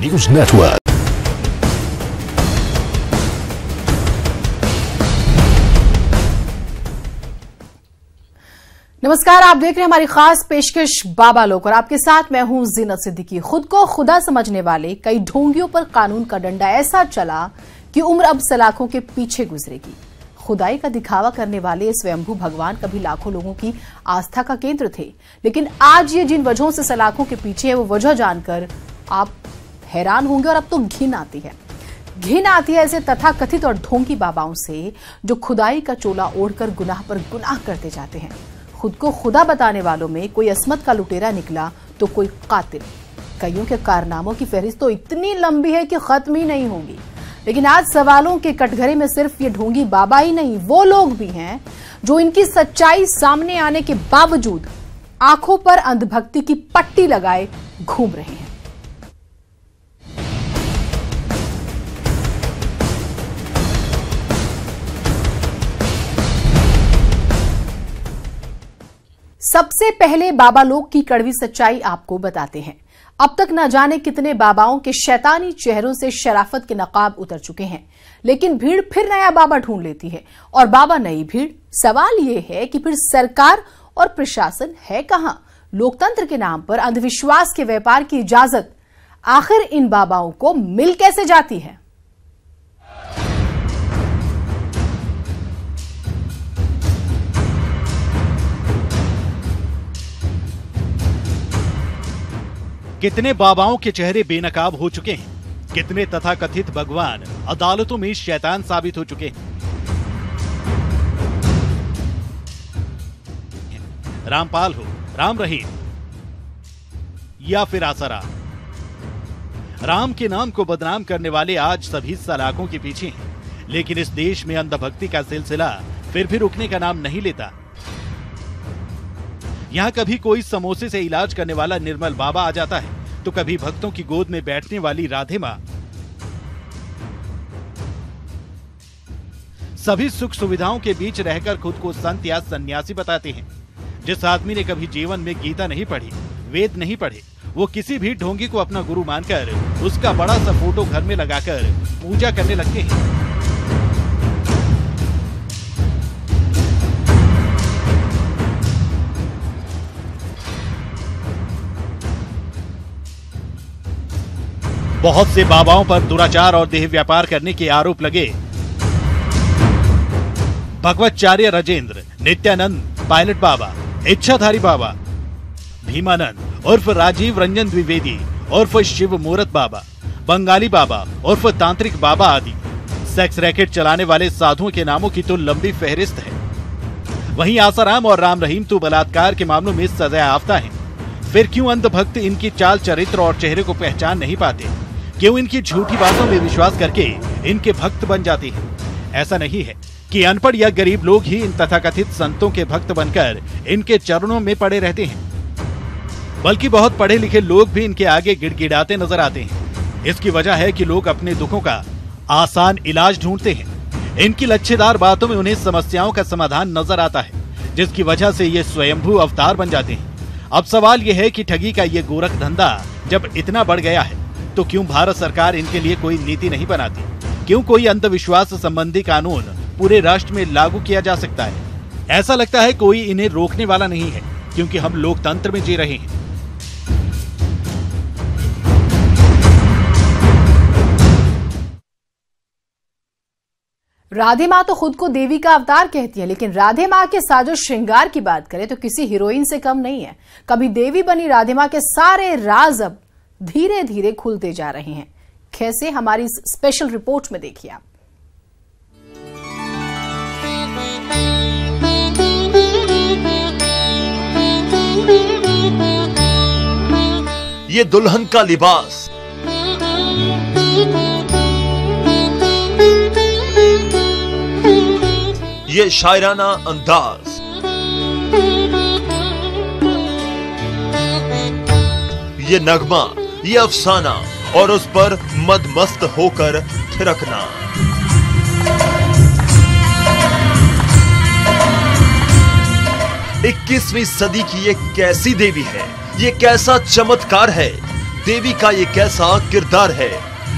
News network. नमस्कार, आप देख रहे हैं हमारी खास पेशकश बाबा लोग और आपके साथ मैं हूं जीनत सिद्दीकी। खुद को खुदा समझने वाले कई ढोंगियों पर कानून का डंडा ऐसा चला कि उम्र अब सलाखों के पीछे गुजरेगी। खुदाई का दिखावा करने वाले स्वयंभू भगवान कभी लाखों लोगों की आस्था का केंद्र थे, लेकिन आज ये जिन वजहों से सलाखों के पीछे है वो वजह जानकर आप हैरान होंगे और अब तो घिन आती है ऐसे तथाकथित और ढोंगी बाबाओं से जो खुदाई का चोला ओढ़कर गुनाह पर गुनाह करते जाते हैं। खुद को खुदा बताने वालों में कोई अस्मत का लुटेरा निकला तो कोई कातिल। कईयों के कारनामों की फहरिस्त तो इतनी लंबी है कि खत्म ही नहीं होगी। लेकिन आज सवालों के कटघरे में सिर्फ ये ढोंगी बाबा ही नहीं, वो लोग भी हैं जो इनकी सच्चाई सामने आने के बावजूद आंखों पर अंधभक्ति की पट्टी लगाए घूम रहे हैं। सबसे पहले बाबा लोग की कड़वी सच्चाई आपको बताते हैं। अब तक न जाने कितने बाबाओं के शैतानी चेहरों से शराफत के नकाब उतर चुके हैं, लेकिन भीड़ फिर नया बाबा ढूंढ लेती है और बाबा नई भीड़। सवाल यह है कि फिर सरकार और प्रशासन है कहां? लोकतंत्र के नाम पर अंधविश्वास के व्यापार की इजाजत आखिर इन बाबाओं को मिल कैसे जाती है? कितने बाबाओं के चेहरे बेनकाब हो चुके हैं, कितने तथाकथित भगवान अदालतों में शैतान साबित हो चुके हैं। रामपाल हो, राम रहीम या फिर आसाराम, राम के नाम को बदनाम करने वाले आज सभी सलाखों के पीछे हैं। लेकिन इस देश में अंधभक्ति का सिलसिला फिर भी रुकने का नाम नहीं लेता। यहाँ कभी कोई समोसे से इलाज करने वाला निर्मल बाबा आ जाता है तो कभी भक्तों की गोद में बैठने वाली राधे मां। सभी सुख सुविधाओं के बीच रहकर खुद को संत या सन्यासी बताते हैं। जिस आदमी ने कभी जीवन में गीता नहीं पढ़ी, वेद नहीं पढ़े, वो किसी भी ढोंगी को अपना गुरु मानकर उसका बड़ा सा फोटो घर में लगाकर पूजा करने लगते हैं। बहुत से बाबाओं पर दुराचार और देह व्यापार करने के आरोप लगे। भगवतचार्य राजेंद्र, नित्यानंद, पायलट बाबा, इच्छाधारी बाबा, भीमानंद उर्फ राजीव रंजन द्विवेदी उर्फ शिव मूर्त बाबा, बंगाली बाबा उर्फ तांत्रिक बाबा आदि। सेक्स रैकेट चलाने वाले साधुओं के नामों की तो लंबी फहरिस्त है। वहीं आसाराम और राम रहीम तो बलात्कार के मामलों में सजायाफ्ता हैं। फिर क्यों अंधभक्त इनकी चाल चरित्र और चेहरे को पहचान नहीं पाते? क्यों इनकी झूठी बातों में विश्वास करके इनके भक्त बन जाते हैं? ऐसा नहीं है कि अनपढ़ या गरीब लोग ही इन तथाकथित संतों के भक्त बनकर इनके चरणों में पड़े रहते हैं, बल्कि बहुत पढ़े लिखे लोग भी इनके आगे गिड़गिड़ाते नजर आते हैं। इसकी वजह है कि लोग अपने दुखों का आसान इलाज ढूंढते हैं। इनकी लच्छेदार बातों में उन्हें समस्याओं का समाधान नजर आता है, जिसकी वजह से ये स्वयंभू अवतार बन जाते हैं। अब सवाल यह है कि ठगी का ये गोरख धंधा जब इतना बढ़ गया है तो क्यों भारत सरकार इनके लिए कोई नीति नहीं बनाती? क्यों कोई अंधविश्वास संबंधी कानून पूरे राष्ट्र में लागू किया जा सकता है? ऐसा लगता है कोई इन्हें रोकने वाला नहीं है, क्योंकि हम लोकतंत्र में जी रहे हैं। राधे माँ तो खुद को देवी का अवतार कहती है, लेकिन राधे माँ के साजो श्रृंगार की बात करें तो किसी हीरोइन से कम नहीं है। कभी देवी बनी राधे माँ के सारे राज अब धीरे धीरे खुलते जा रहे हैं। कैसे, हमारी स्पेशल रिपोर्ट में देखिए आप। ये दुल्हन का लिबास, ये शायराना अंदाज, ये नगमा, ये अफसाना और उस पर मदमस्त होकर थिरकना। 21वीं सदी की ये कैसी देवी है, ये कैसा चमत्कार है देवी का ये कैसा किरदार है,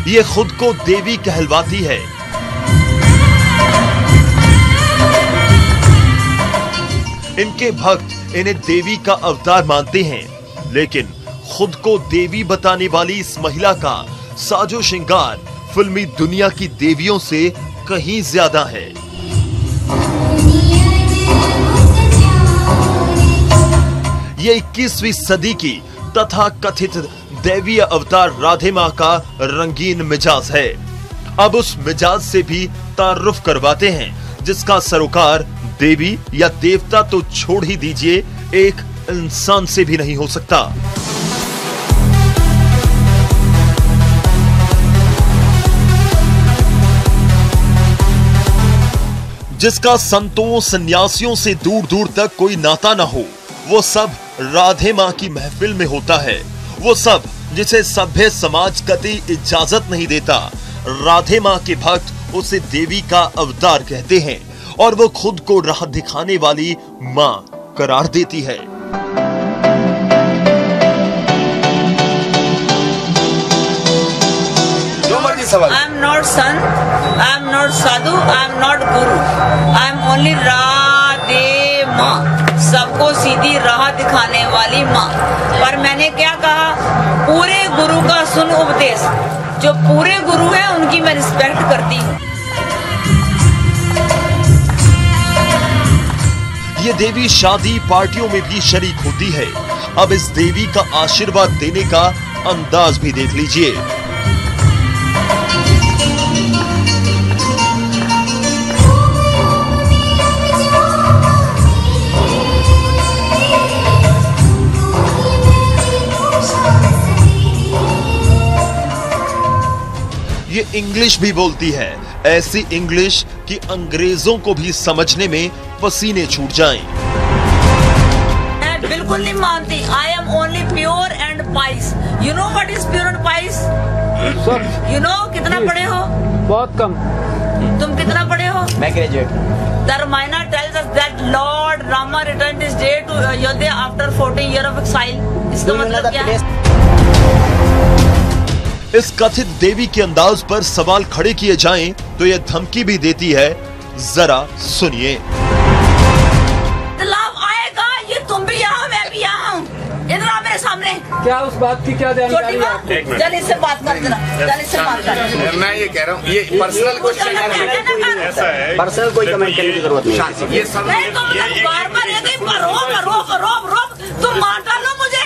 ये खुद को देवी कहलवाती है। इनके भक्त इन्हें देवी का अवतार मानते हैं, लेकिन खुद को देवी बताने वाली इस महिला का साजो श्रृंगार फिल्मी दुनिया की देवियों से कहीं ज्यादा है। ये 21वीं सदी की तथा कथित दैवीय अवतार राधे मां का रंगीन मिजाज है। अब उस मिजाज से भी तारुफ करवाते हैं जिसका सरोकार देवी या देवता तो छोड़ ही दीजिए, एक इंसान से भी नहीं हो सकता। जिसका संतों सन्यासियों से दूर दूर तक कोई नाता न हो, वो सब राधे मां की महफिल में होता है। वो सब जिसे सभ्य समाज कतई इजाजत नहीं देता। राधे मां के भक्त उसे देवी का अवतार कहते हैं और वो खुद को राह दिखाने वाली मां करार देती है। I am not son, I am not sadhu, I am not guru, I am only Radhe मां, सबको सीधी राह दिखाने वाली माँ। पर मैंने क्या कहा, पूरे गुरु का सुन उपदेश। जो पूरे गुरु हैं उनकी मैं रिस्पेक्ट करती हूँ। ये देवी शादी पार्टियों में भी शरीक होती है। अब इस देवी का आशीर्वाद देने का अंदाज भी देख लीजिए। ये इंग्लिश भी बोलती है, ऐसी इंग्लिश कि अंग्रेजों को भी समझने में पसीने छूट जाएं। मैं बिल्कुल नहीं मानती। I am only pure and pious. You know what is pure and pious? You know कितना पढ़े हो? बहुत कम। तुम कितना पढ़े हो? मैं graduate. The Ramayana tells us that Lord Rama returned his day to Ayodhya after 14 years of exile. इसका मतलब क्या है? इस कथित देवी के अंदाज पर सवाल खड़े किए जाएं तो यह धमकी भी देती है, जरा सुनिए। लाभ आएगा, ये तुम भी यहाँ, मैं भी यहाँ हूँ। इधर आ मेरे सामने। क्या उस बात की क्या जानकारी है? चल इससे बात कर, चल इससे बात कर। मैं ये कह रहा हूँ, ये पर्सनल क्वेश्चन है। पर्सनल कोई कमेंट करने की जरूरत नहीं। ये सब नहीं तो मतलब बार-बार ये नहीं, रोक, तुम मार डालो मुझे।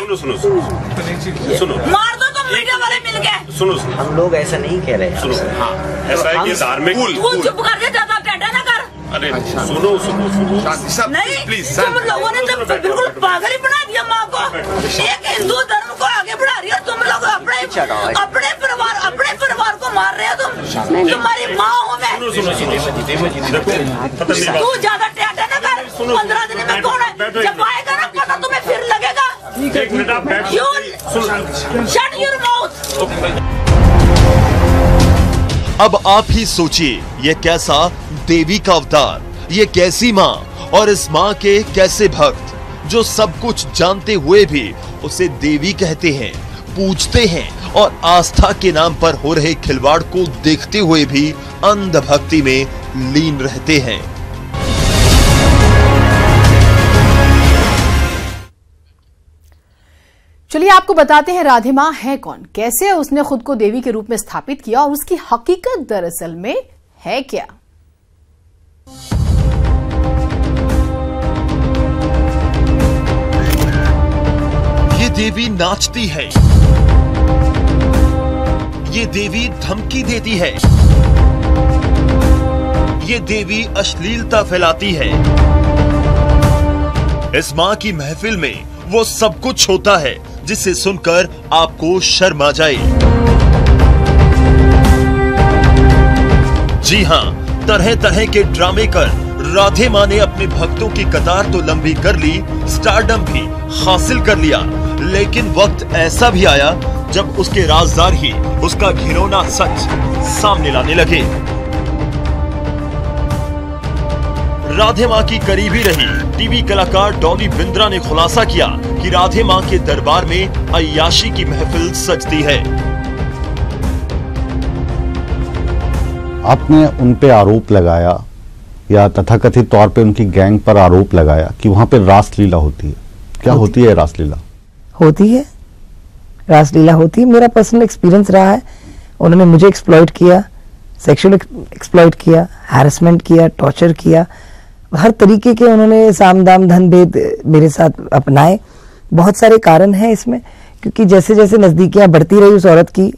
सुनो मार दो तुम मीडिया वाले मिलके। सुनो हम लोग ऐसा नहीं कह रहे। सुनो, हाँ ऐसा है कि धार्मिक तू चुप कर दे, ज्यादा टेढ़ा ना कर। अरे सुनो शांति साहब नहीं, प्लीज। तुम लोगों ने तो बिल्कुल पागल ही बना दिया माँ को। एक हिंदू धर्म को आगे बढ़ा रही है, तुम लोग अपने परिवार को मार रहे हो। तुम तुम्हारी माँ हूँ मैं। तू ज्यादा टेढ़ा ना कर। 15 दिन में कौन है? जब आएगा ना पता तुम्हें फिर लगेगा। एक मिनट आप शट योर माउथ। अब आप ही सोचिए, ये कैसा देवी का अवतार, ये कैसी माँ और इस माँ के कैसे भक्त जो सब कुछ जानते हुए भी उसे देवी कहते हैं, पूजते हैं और आस्था के नाम पर हो रहे खिलवाड़ को देखते हुए भी अंधभक्ति में लीन रहते हैं। चलिए आपको बताते हैं राधे मां है कौन, कैसे उसने खुद को देवी के रूप में स्थापित किया और उसकी हकीकत दरअसल में है क्या। ये देवी नाचती है, ये देवी धमकी देती है, ये देवी अश्लीलता फैलाती है। इस मां की महफिल में वो सब कुछ होता है जिसे सुनकर आपको शर्म आ जाए। जी हां, तरह तरह के ड्रामे कर राधे मां ने अपने भक्तों की कतार तो लंबी कर ली, स्टारडम भी हासिल कर लिया, लेकिन वक्त ऐसा भी आया जब उसके राजदार ही उसका घिनौना सच सामने लाने लगे। राधे माँ की करीबी रही टीवी कलाकार डॉली बिंद्रा ने खुलासा किया कि राधे माँ के दरबार में अय्याशी की महफिल सजती है। आपने उन पे आरोप लगाया या तथाकथित तौर पे उनकी गैंग पर आरोप लगाया कि वहां पे रासलीला होती है। क्या होती है रासलीला? होती है, रासलीला होती है। मेरा पर्सनल एक्सपीरियंस रहा है। उन्होंने मुझे एक्सप्लॉइट किया, सेक्सुअल एक्सप्लॉइट किया, हैरेसमेंट किया, टॉर्चर किया, हर तरीके के उन्होंने साम दाम धन भेद मेरे साथ अपनाए। बहुत सारे कारण हैं इसमें, क्योंकि जैसे जैसे नजदीकियां बढ़ती रही उस औरत की,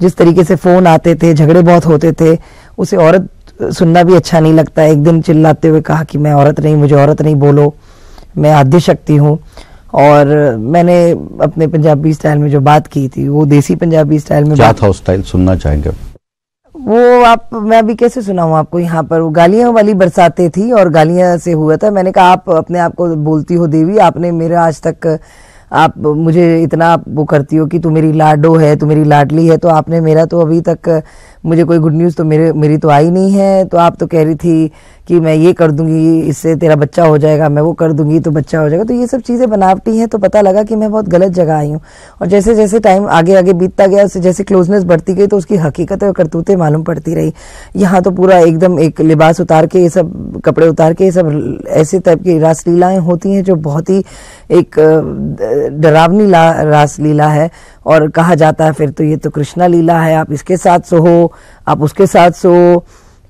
जिस तरीके से फोन आते थे, झगड़े बहुत होते थे, उसे औरत सुनना भी अच्छा नहीं लगता। एक दिन चिल्लाते हुए कहा कि मैं औरत नहीं, मुझे औरत नहीं बोलो, मैं आद्य शक्ति हूँ। और मैंने अपने पंजाबी स्टाइल में जो बात की थी, वो देसी पंजाबी स्टाइल में क्या था? उस स्टाइल सुनना चाहेंगे वो आप? मैं अभी कैसे सुनाऊं आपको? यहाँ पर वो गालियां वाली बरसाते थी और गालियां से हुआ था। मैंने कहा आप अपने आप को बोलती हो देवी, आपने मेरा आज तक, आप मुझे इतना वो करती हो कि तू मेरी लाडो है, तू मेरी लाडली है, तो आपने मेरा तो अभी तक मुझे कोई गुड न्यूज़ तो मेरी तो आई नहीं है। तो आप तो कह रही थी कि मैं ये कर दूंगी, इससे तेरा बच्चा हो जाएगा, मैं वो कर दूंगी तो बच्चा हो जाएगा। तो ये सब चीज़ें बनावटी हैं। तो पता लगा कि मैं बहुत गलत जगह आई हूँ। और जैसे जैसे टाइम आगे आगे बीतता गया, जैसे क्लोजनेस बढ़ती गई, तो उसकी हकीकत और करतूतें मालूम पड़ती रही। यहाँ तो पूरा एकदम एक लिबास उतार के, ये सब कपड़े उतार के, ये सब ऐसे टाइप की रासलीलाएं होती हैं जो बहुत ही एक डरावनी रासलीला है। और कहा जाता है फिर तो ये तो कृष्णा लीला है, आप इसके साथ सो, आप उसके साथ सो,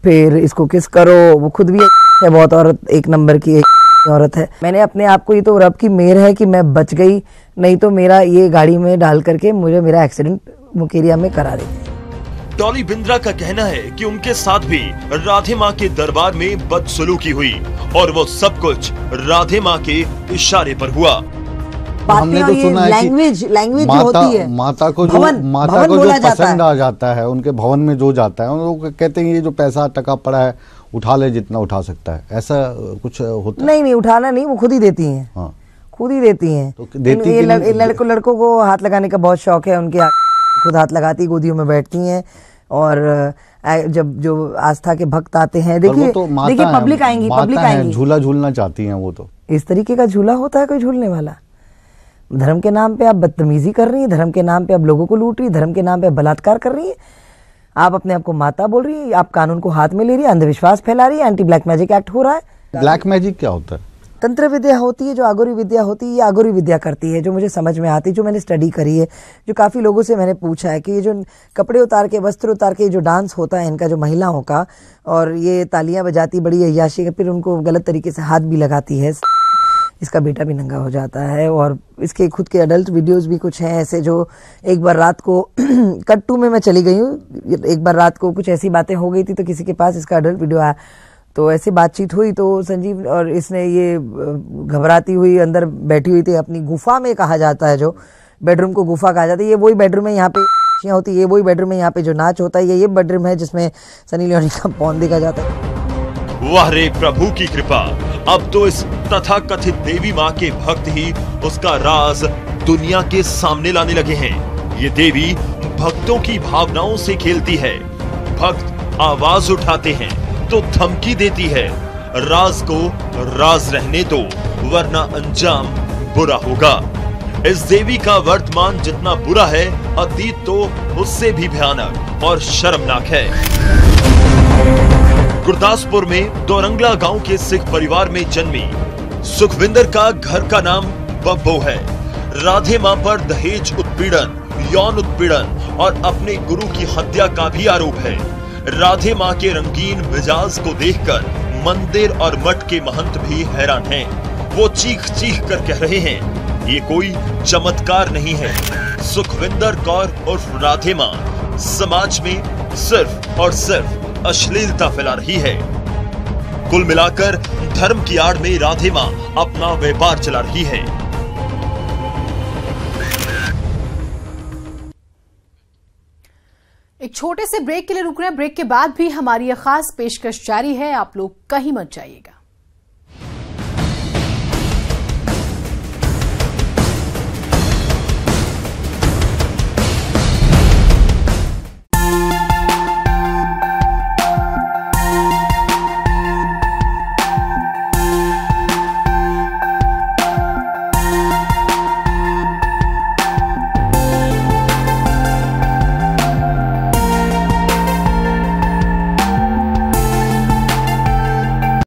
फिर इसको किस करो। वो खुद भी है बहुत औरत, एक नंबर की एक औरत है। मैंने अपने आप को, ये तो रब की मेहर है कि मैं बच गई, नहीं तो मेरा ये गाड़ी में डाल करके मुझे मेरा एक्सीडेंट मुकेरिया में करा देते। डॉली बिंद्रा का कहना है कि उनके साथ भी राधे माँ के दरबार में बदसलूकी हुई और वो सब कुछ राधे माँ के इशारे पर हुआ। हमने तो सुना है लैंग्वेज जो होती है, माता को जो पसंद आ जाता है, उनके भवन में जो जाता है, उन लोग कहते हैं ये जो पैसा टका पड़ा है उठा ले जितना उठा सकता है, ऐसा कुछ होता है? नहीं, उठाना नहीं, वो खुद ही देती हैं। हाँ। खुद ही देती हैं। तो देती लड़कों को हाथ लगाने का बहुत शौक है, उनके खुद हाथ लगाती, गोदियों में बैठती हैं। और जब जो आस्था के भक्त आते हैं, देखिए पब्लिक आएंगी, झूला झूलना चाहती हैं वो। तो इस तरीके का झूला होता है कोई झूलने वाला? धर्म के नाम पे आप बदतमीजी कर रही है, धर्म के नाम पे आप लोगों को लूट रही है, धर्म के नाम पे बलात्कार कर रही है, आप अपने आप को माता बोल रही है, आप कानून को हाथ में ले रही है, अंधविश्वास फैला रही है, एंटी ब्लैक मैजिक एक्ट हो रहा है। ब्लैक मैजिक क्या होता है? तंत्र विद्या होती है, जो आगोरी विद्या होती है, ये आगोरी विद्या करती है, जो मुझे समझ में आती है, जो मैंने स्टडी करी है, जो काफी लोगों से मैंने पूछा है कि ये जो कपड़े उतार के, वस्त्र उतार के जो डांस होता है इनका, जो महिलाओं का, और ये तालियां बजाती बड़ी अय्याशी, फिर उनको गलत तरीके से हाथ भी लगाती है, इसका बेटा भी नंगा हो जाता है। और इसके खुद के अडल्ट वीडियोस भी कुछ हैं ऐसे, जो एक बार रात को कट्टू में मैं चली गई हूँ, एक बार रात को कुछ ऐसी बातें हो गई थी, तो किसी के पास इसका अडल्ट वीडियो आया, तो ऐसी बातचीत हुई, तो संजीव और इसने ये घबराती हुई अंदर बैठी हुई थी अपनी गुफा में, कहा जाता है, जो बेडरूम को गुफा कहा जाता है, ये वही बेडरूम है यहाँ पे होती है, ये वही बेडरूम है यहाँ पे जो नाच होता है, ये बेडरूम है जिसमें सनी लियोनी का पौन देखा जाता है। वाह रे प्रभु की कृपा, अब तो इस तथाकथित देवी माँ के भक्त ही उसका राज दुनिया के सामने लाने लगे हैं। ये देवी भक्तों की भावनाओं से खेलती है, भक्त आवाज उठाते हैं तो धमकी देती है, राज को राज रहने दो वरना अंजाम बुरा होगा। इस देवी का वर्तमान जितना बुरा है, अतीत तो उससे भी भयानक और शर्मनाक है। गुरदासपुर में दोरंगला गांव के सिख परिवार में जन्मी सुखविंदर का घर का नाम बब्बो है। राधे मां पर दहेज उत्पीड़न, यौन उत्पीड़न और अपने गुरु की हत्या का भी आरोप है। राधे मां के रंगीन मिजाज को देखकर मंदिर और मठ के महंत भी हैरान हैं। वो चीख चीख कर कह रहे हैं, ये कोई चमत्कार नहीं है। सुखविंदर कौर उर्फ राधे मां समाज में सिर्फ और सिर्फ अश्लीलता फैला रही है। कुल मिलाकर धर्म की आड़ में राधे मां अपना व्यापार चला रही है। एक छोटे से ब्रेक के लिए रुक रहे हैं। ब्रेक के बाद भी हमारी यह खास पेशकश जारी है, आप लोग कहीं मत जाइएगा।